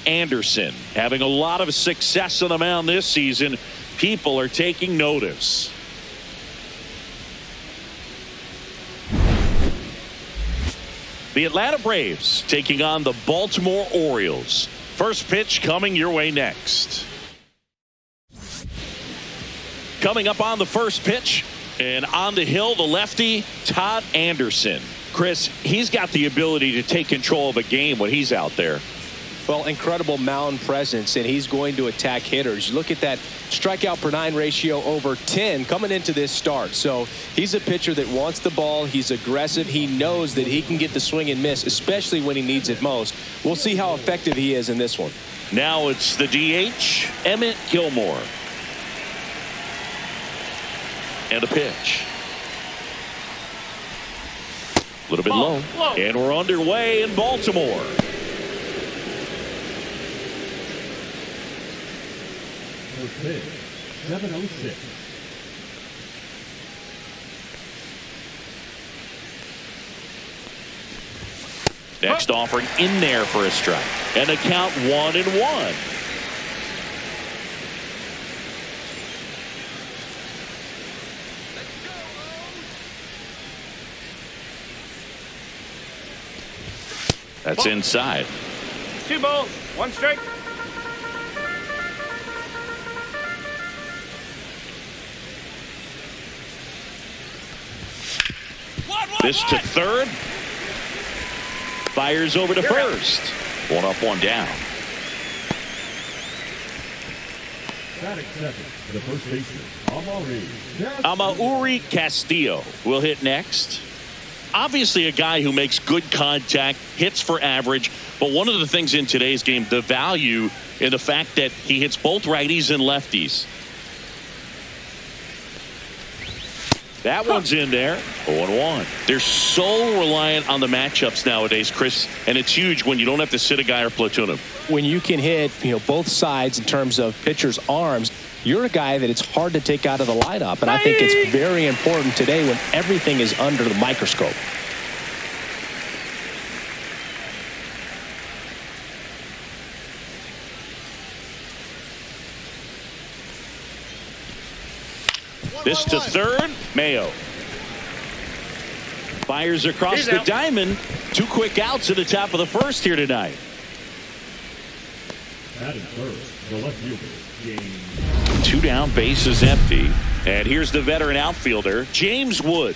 Anderson having a lot of success on the mound this season. People are taking notice. The Atlanta Braves taking on the Baltimore Orioles. First pitch coming your way next. Coming up on the first pitch, and on the hill, the lefty, Todd Anderson. Chris, he's got the ability to take control of a game when he's out there. Well, incredible mound presence, and he's going to attack hitters. Look at that strikeout per 9 ratio over 10 coming into this start. So he's a pitcher that wants the ball. He's aggressive. He knows that he can get the swing and miss, especially when he needs it most. We'll see how effective he is in this one. Now it's the DH, Emmett Gilmore. And a pitch. A little bit low. And we're underway in Baltimore. Okay, 7:06. Next offering in there for a strike. And a count 1-1. That's inside. 2 balls, 1 strike. This to third. Fires over to first. 1 up, 1 down. Batting second, the first baseman, Amauri Castillo will hit next. Obviously a guy who makes good contact, hits for average, but one of the things in today's game, the value in the fact that he hits both righties and lefties. That one's in there. 0-1. They're so reliant on the matchups nowadays, Chris, and it's huge when you don't have to sit a guy or platoon him. When you can hit, both sides in terms of pitchers' arms, you're a guy that it's hard to take out of the lineup, and I think it's very important today when everything is under the microscope. This to third, Mayo. Fires across the diamond. 2 quick outs at the top of the first here tonight. Batting first, the left fielder, James. 2 down, base is empty. And here's the veteran outfielder, James Wood.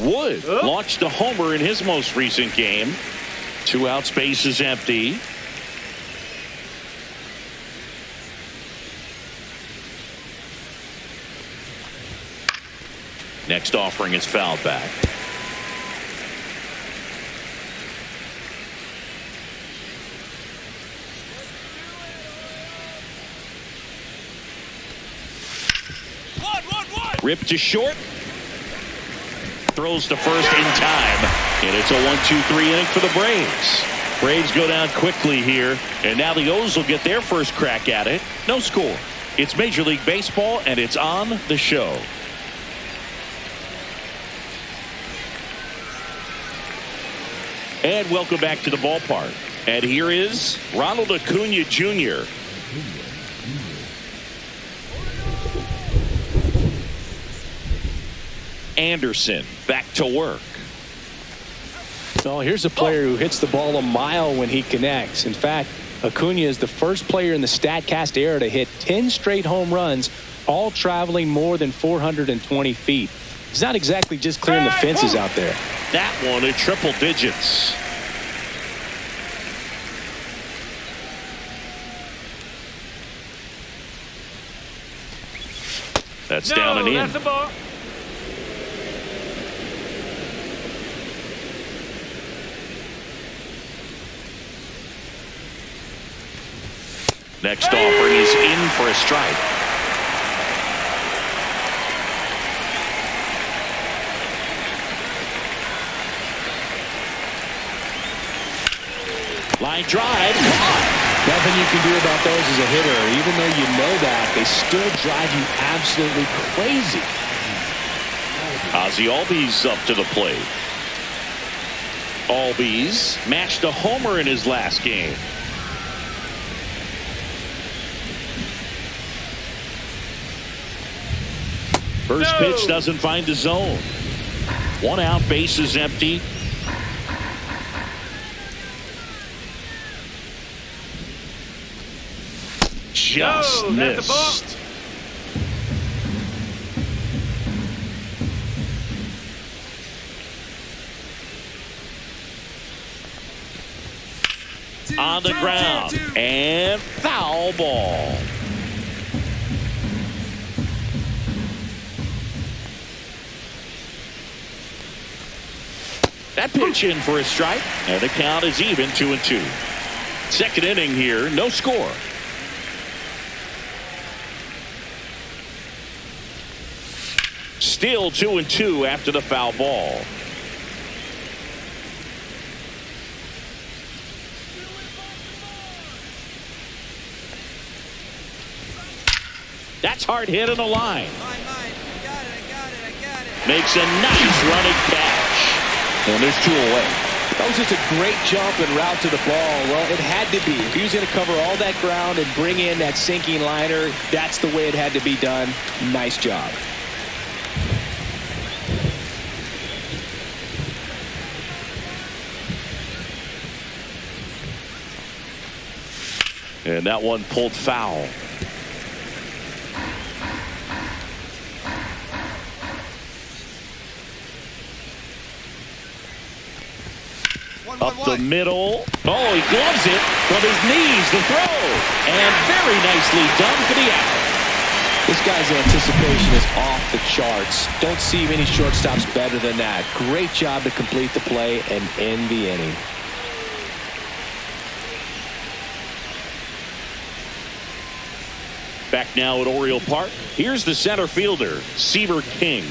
Wood launched a homer in his most recent game. 2 outs, base is empty. Next offering is fouled back. Ripped to short. Throws to first in time. And it's a 1-2-3 inning for the Braves. Braves go down quickly here. And now the O's will get their first crack at it. No score. It's Major League Baseball, and it's on the show. And welcome back to the ballpark. And here is Ronald Acuna Jr. Anderson back to work. Oh, here's a player who hits the ball a mile when he connects. In fact, Acuna is the first player in the StatCast era to hit 10 straight home runs, all traveling more than 420 feet. He's not exactly just clearing the fences out there. That one in triple digits. That's down and in. That's a ball. Next offering is in for a strike. Line drive. Nothing you can do about those as a hitter. Even though you know that, they still drive you absolutely crazy. Ozzie Albies up to the plate. Albies matched a homer in his last game. First pitch doesn't find the zone. 1 out, bases empty. Just missed. On the ground and foul ball. That pitch in for a strike, and the count is even 2-2. Second inning here, no score. Still 2-2 after the foul ball. That's hard hit on the line. Makes a nice running catch. And there's 2 away. That was just a great jump and route to the ball. Well, it had to be. If he was going to cover all that ground and bring in that sinking liner, that's the way it had to be done. Nice job. And that one pulled foul. Up the middle. Oh, he gloves it from his knees to throw. And very nicely done for the out. This guy's anticipation is off the charts. Don't see many shortstops better than that. Great job to complete the play and end the inning. Back now at Oriole Park. Here's the center fielder, Seaver King.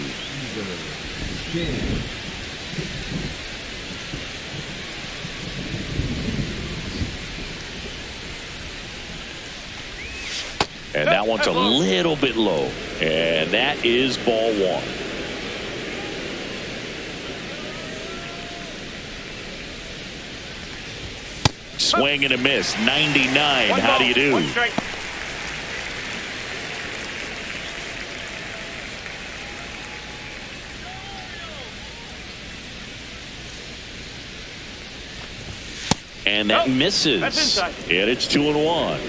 And that one's a little bit low. And that is ball 1. Swing and a miss. 99. How do you do? And that misses. That's inside. And it's 2-1.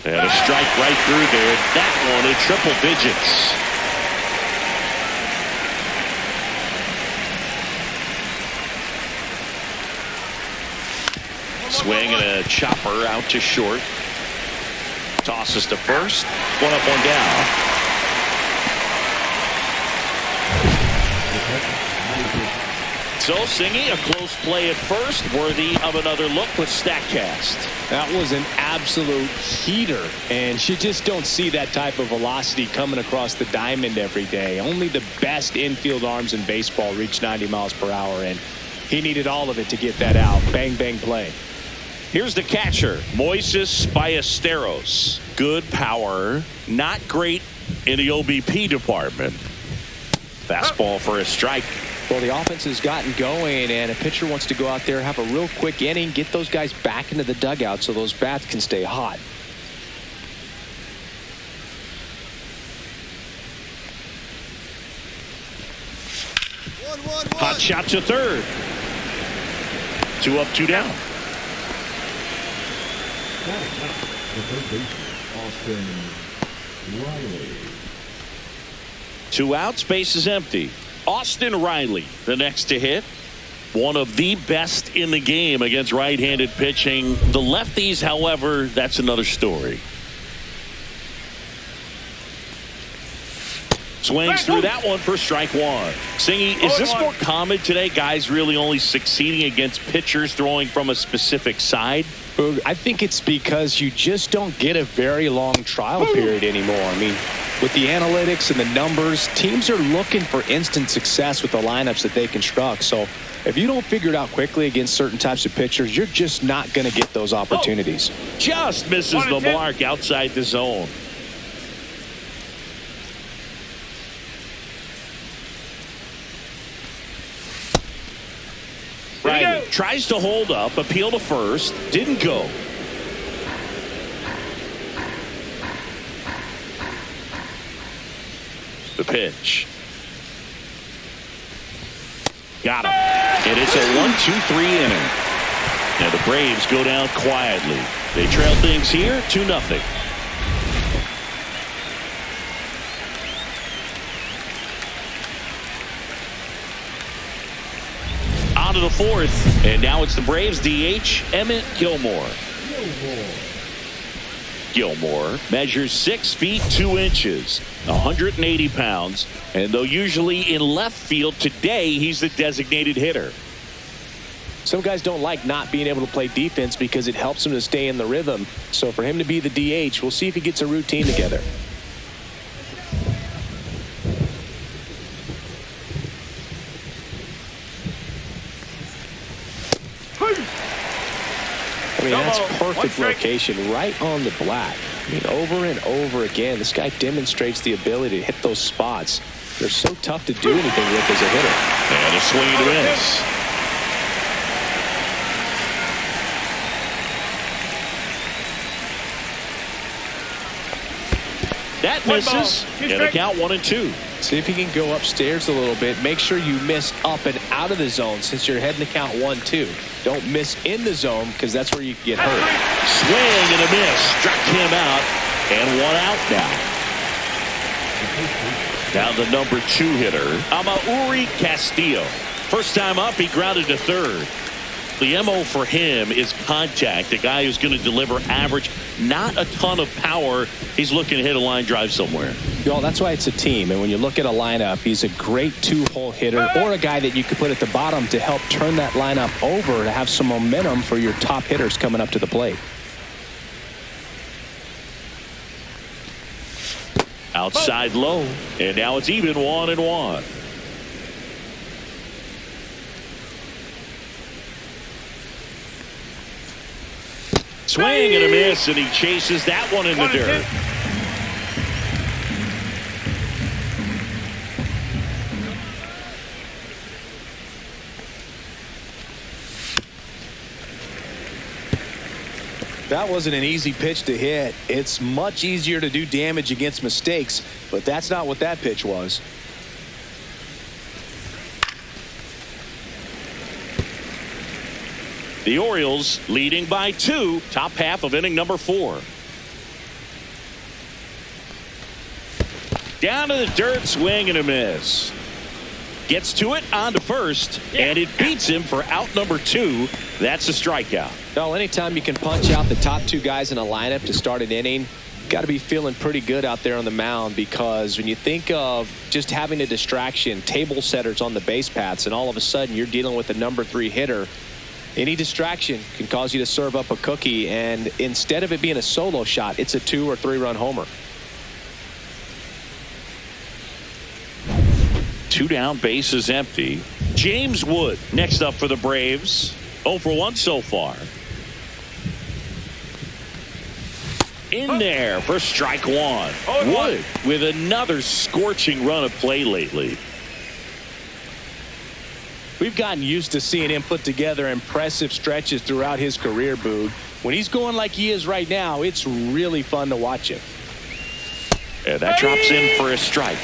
And a strike right through there. That one in triple digits. Swing and a chopper out to short. Tosses to first. 1 up, 1 down. So Singy, a close play at first, worthy of another look with StatCast. That was an absolute heater, and you just don't see that type of velocity coming across the diamond every day. Only the best infield arms in baseball reach 90 miles per hour, and he needed all of it to get that out. Bang, bang play. Here's the catcher, Moises Ballesteros. Good power, not great in the OBP department. Fastball for a strike. Well, the offense has gotten going, and a pitcher wants to go out there, have a real quick inning, get those guys back into the dugout so those bats can stay hot. Hot shot to third. 2 up, 2 down. The third baseman, Austin Riley. 2 outs, base is empty. Austin Riley, the next to hit. One of the best in the game against right-handed pitching. The lefties, however, that's another story. Swings through that one for strike one. Singy, is this more common today? Guys really only succeeding against pitchers throwing from a specific side? I think it's because you just don't get a very long trial period anymore. I mean, with the analytics and the numbers, teams are looking for instant success with the lineups that they construct. So if you don't figure it out quickly against certain types of pitchers, you're just not going to get those opportunities. Just misses the mark outside the zone. Riley tries to hold up, appeal to first, didn't go. The pitch. Got him. And it's a 1-2-3 inning. And the Braves go down quietly. They trail things here 2-0. On to the fourth, and now it's the Braves DH, Emmett Gilmore. Gilmore measures 6 feet 2 inches, 180 pounds, and though usually in left field, today he's the designated hitter. Some guys don't like not being able to play defense because it helps them to stay in the rhythm. So for him to be the DH, we'll see if he gets a routine together. I mean, that's perfect location right on the black. I mean, over and over again, this guy demonstrates the ability to hit those spots. They're so tough to do anything with as a hitter. And a swing to miss. That misses. And a count 1-2. See if you can go upstairs a little bit. Make sure you miss up and out of the zone since you're heading to count 1-2. Don't miss in the zone because that's where you get hurt. Swing and a miss. Struck him out. And 1 out now. Down the number 2 hitter, Amauri Castillo. First time up, he grounded to third. The MO for him is contact. A guy who's going to deliver average, not a ton of power. He's looking to hit a line drive somewhere. Y'all, that's why it's a team. And when you look at a lineup, he's a great 2-hole hitter or a guy that you could put at the bottom to help turn that lineup over to have some momentum for your top hitters coming up to the plate. Outside low. And now it's even 1-1. Swing and a miss, and he chases that one in the dirt. That wasn't an easy pitch to hit. It's much easier to do damage against mistakes, but that's not what that pitch was. The Orioles leading by 2, top half of inning number 4. Down to the dirt, swing and a miss. Gets to it, on to first, and it beats him for out number 2. That's a strikeout. No, anytime you can punch out the top 2 guys in a lineup to start an inning, got to be feeling pretty good out there on the mound, because when you think of just having a distraction, table setters on the base paths, and all of a sudden you're dealing with the number 3 hitter, any distraction can cause you to serve up a cookie, and instead of it being a solo shot, it's a 2 or 3 run homer. 2 down, bases empty. James Wood next up for the Braves. 0 for 1 so far. In there for strike 1. Wood with another scorching run of play lately. We've gotten used to seeing him put together impressive stretches throughout his career, Boog. When he's going like he is right now, it's really fun to watch him. And that drops in for a strike.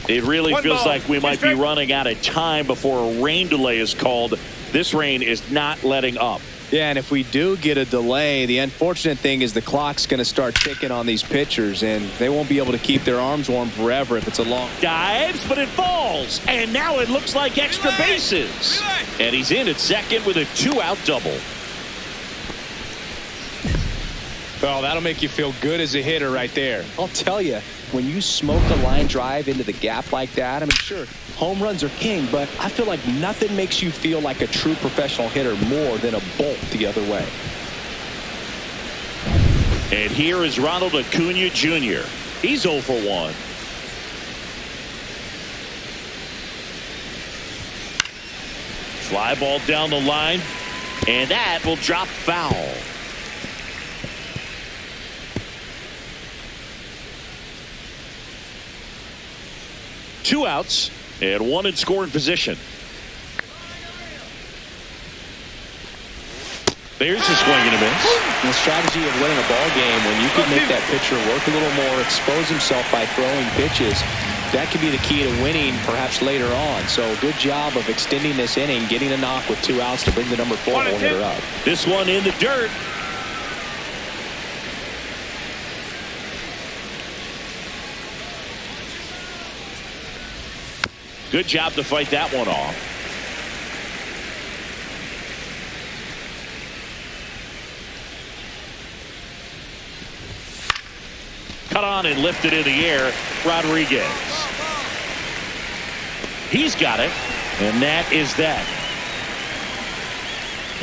It really feels like we might be running out of time before a rain delay is called. This rain is not letting up. Yeah, and if we do get a delay, the unfortunate thing is the clock's going to start ticking on these pitchers, and they won't be able to keep their arms warm forever if it's a long. Dives, but it falls, and now it looks like extra bases. And he's in at second with a 2-out double. Oh, that'll make you feel good as a hitter right there. I'll tell you, when you smoke a line drive into the gap like that, I mean, sure, home runs are king, but I feel like nothing makes you feel like a true professional hitter more than a bolt the other way. And here is Ronald Acuna Jr. He's 0 for 1. Fly ball down the line, and that will drop foul. Two outs and one in scoring position. There's a swing and a miss. The strategy of winning a ball game, when you can make that pitcher work a little more, expose himself by throwing pitches, that could be the key to winning perhaps later on. So good job of extending this inning, getting a knock with 2 outs to bring the number 4 hole hitter up. This one in the dirt. Good job to fight that one off. Cut on and lifted in the air. Rodriguez. He's got it. And that is that.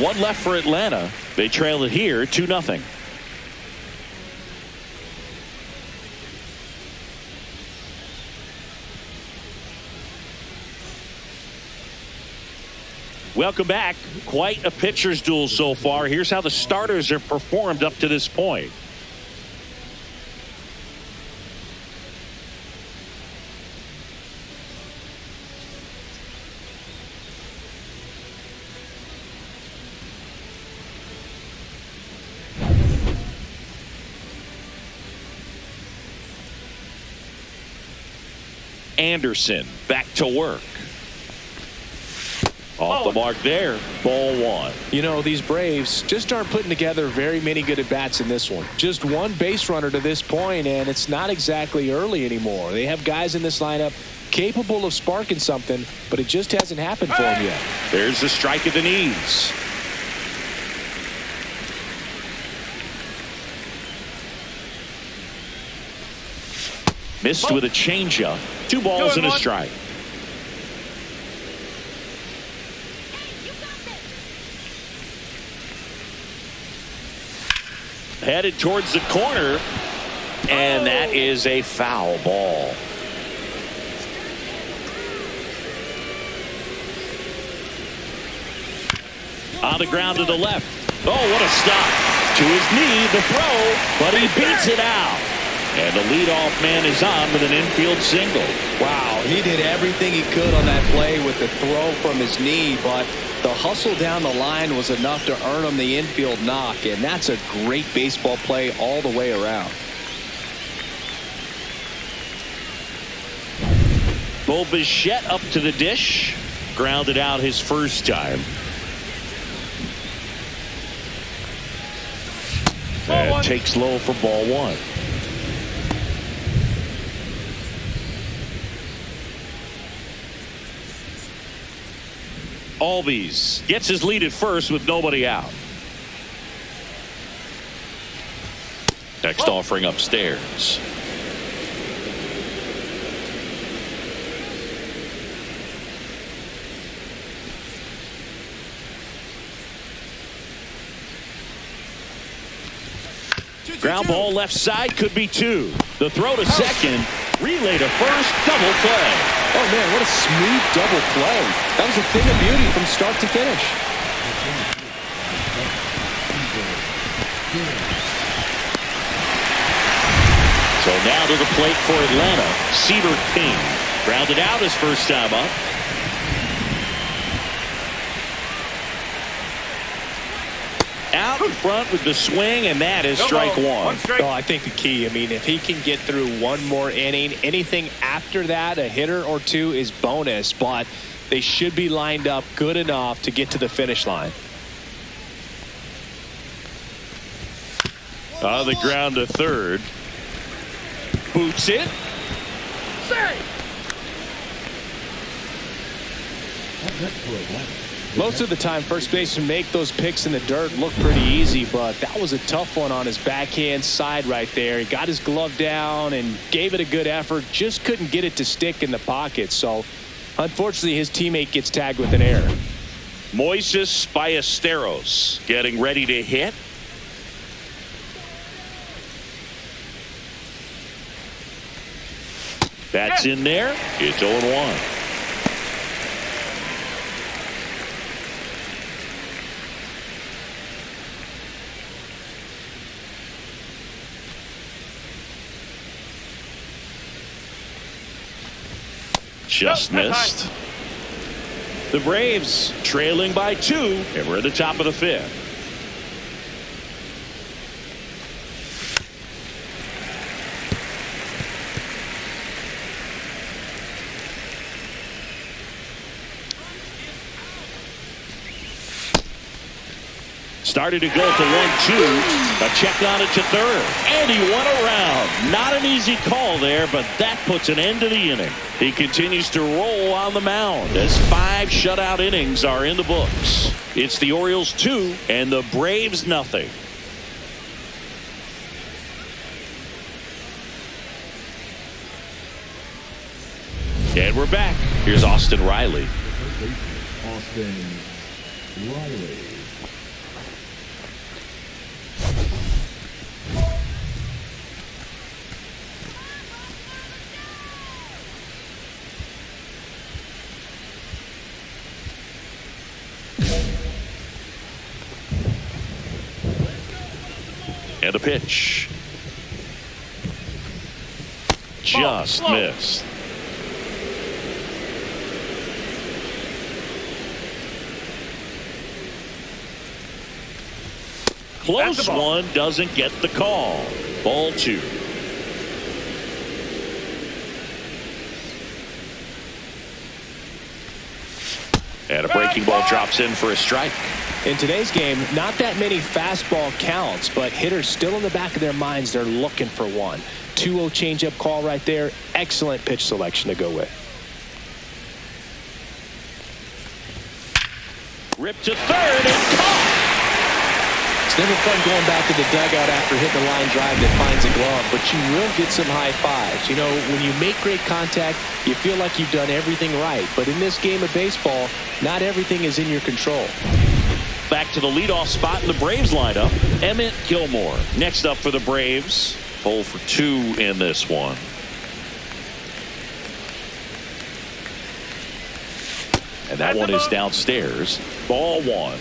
One left for Atlanta. They trail it here 2-0. Welcome back. Quite a pitcher's duel so far. Here's how the starters have performed up to this point. Anderson back to work. Off the mark there. Ball 1. You know, these Braves just aren't putting together very many good at-bats in this one. Just one base runner to this point, and it's not exactly early anymore. They have guys in this lineup capable of sparking something, but it just hasn't happened for them yet. There's the strike at the knees. Missed with a changeup. 2 balls and a strike. Headed towards the corner, and that is a foul ball. On the ground to the left. Oh, what a stop. To his knee, the throw, but he beats it out. And the leadoff man is on with an infield single. Wow, he did everything he could on that play with the throw from his knee, but the hustle down the line was enough to earn him the infield knock, and that's a great baseball play all the way around. Bo Bichette up to the dish. Grounded out his first time. And takes low for ball 1. Albies gets his lead at first with nobody out. Next offering upstairs. Ground ball left side, could be 2. The throw to second. Relay to first. Double play. Oh, man, what a smooth double play. That was a thing of beauty from start to finish. So now to the plate for Atlanta. Cedar King. Grounded out his first time up. Out in front with the swing, and that is strike 1. Oh, I think the key, I mean, if he can get through one more inning, anything after that, a hitter or 2 is bonus, but they should be lined up good enough to get to the finish line. On the ground to third. Boots it. Most of the time, first basemen make those picks in the dirt look pretty easy, but that was a tough one on his backhand side right there. He got his glove down and gave it a good effort, just couldn't get it to stick in the pocket. So, unfortunately, his teammate gets tagged with an error. Moises Ballesteros getting ready to hit. That's in there. It's 0-1. Just missed. The Braves trailing by 2, and we're at the top of the 5th. Started to go to 1-2. A check on it to third. And he went around. Not an easy call there, but that puts an end to the inning. He continues to roll on the mound as 5 shutout innings are in the books. It's the Orioles 2 and the Braves nothing. And we're back. Here's Austin Riley. Austin Riley. And a pitch. Just missed. Close one, doesn't get the call. Ball 2. And a breaking ball drops in for a strike. In today's game, not that many fastball counts, but hitters still in the back of their minds, they're looking for one. 2-0 changeup call right there. Excellent pitch selection to go with. Ripped to third and caught. It's never fun going back to the dugout after hitting a line drive that finds a glove, but you will get some high fives. You know, when you make great contact, you feel like you've done everything right. But in this game of baseball, not everything is in your control. Back to the leadoff spot in the Braves lineup, Emmett Gilmore. Next up for the Braves, 0 for 2 in this one. And that one is downstairs. Ball 1.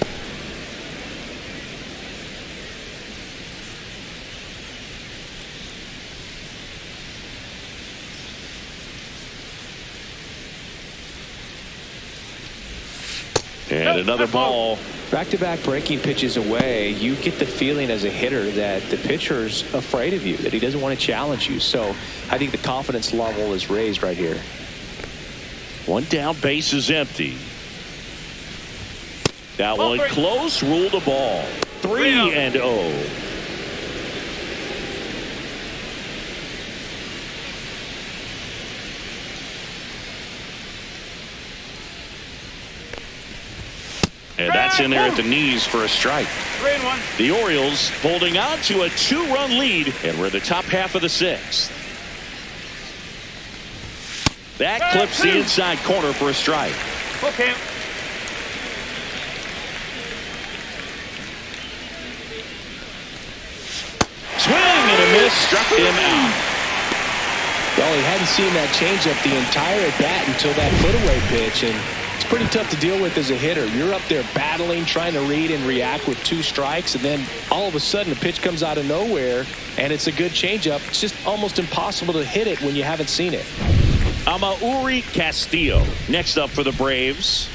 And another ball. Back-to-back breaking pitches away, you get the feeling as a hitter that the pitcher's afraid of you, that he doesn't want to challenge you. So I think the confidence level is raised right here. One down, base is empty. That one close, ruled a ball. 3-0. And that's in there at the knees for a strike. 3-1. The Orioles holding on to a 2-run lead, and we're in the top half of the 6th. That clips the inside corner for a strike. Okay. Swing and a miss, struck him out. Well, he hadn't seen that changeup the entire at bat until that put-away pitch, and it's pretty tough to deal with as a hitter. You're up there battling, trying to read and react with 2 strikes, and then all of a sudden a pitch comes out of nowhere, and it's a good changeup. It's just almost impossible to hit it when you haven't seen it. Amauri Castillo next up for the Braves.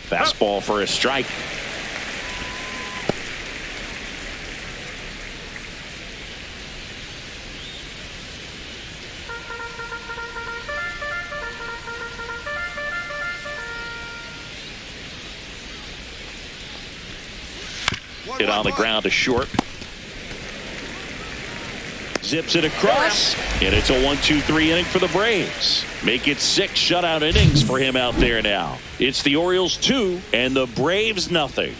Fastball for a strike. Hit on the ground to short. Zips it across, and it's a 1-2-3 inning for the Braves. Make it 6 shutout innings for him out there now. It's the Orioles 2 and the Braves nothing.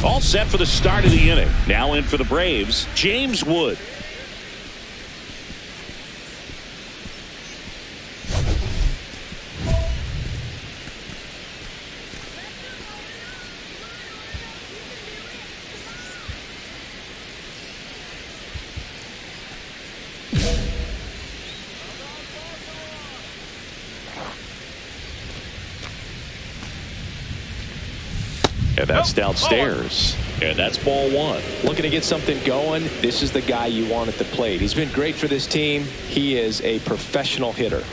All set for the start of the inning. Now in for the Braves, James Wood. And that's downstairs. And that's ball 1. Looking to get something going. This is the guy you want at the plate. He's been great for this team. He is a professional hitter.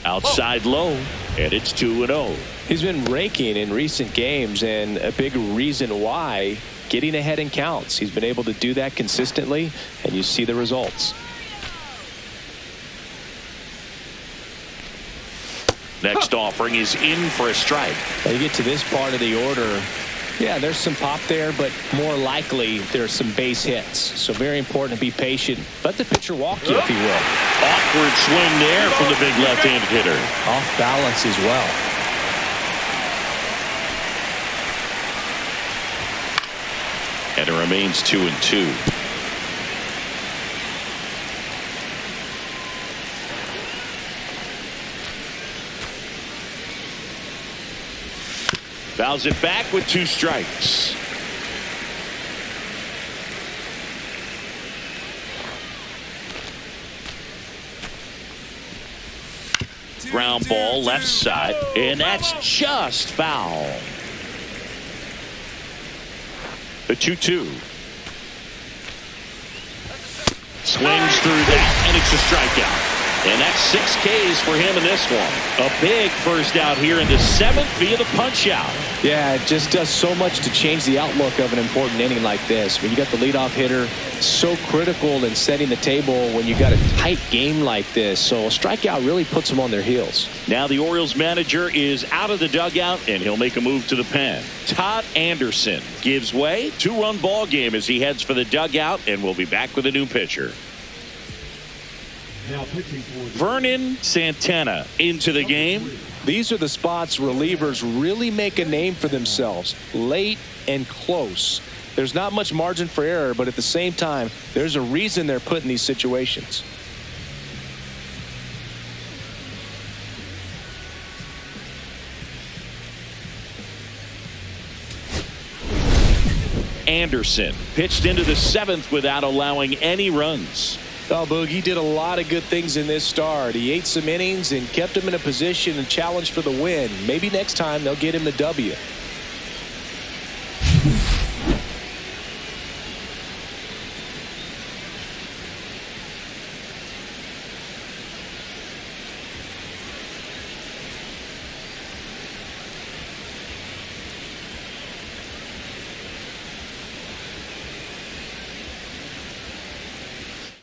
Outside low, and it's 2-0. He's been raking in recent games, and a big reason why, getting ahead in counts. He's been able to do that consistently, and you see the results. Next offering is in for a strike. When you get to this part of the order, yeah, there's some pop there, but more likely there's some base hits. So very important to be patient. Let the pitcher walk you, if he will. Awkward swing there from the big left-handed hitter. Off balance as well. And it remains 2-2. Fouls it back with 2 strikes. Ground ball left side, and that's just foul. The 2-2. Swings through that, and it's a strikeout. And that's 6 Ks for him in this one. A big first out here in the 7th via the punch out. Yeah, it just does so much to change the outlook of an important inning like this. When you got the leadoff hitter, so critical in setting the table when you got a tight game like this. So a strikeout really puts them on their heels. Now the Orioles manager is out of the dugout, and he'll make a move to the pen. Todd Anderson gives way. 2-run ball game as he heads for the dugout, and we'll be back with a new pitcher. Now pitching for the Vernon Santana into the game. These are the spots relievers really make a name for themselves. Late and close. There's not much margin for error, but at the same time, there's a reason they're put in these situations. Anderson pitched into the 7th without allowing any runs. Oh, Boogie did a lot of good things in this start. He ate some innings and kept him in a position and challenge for the win. Maybe next time they'll get him the W.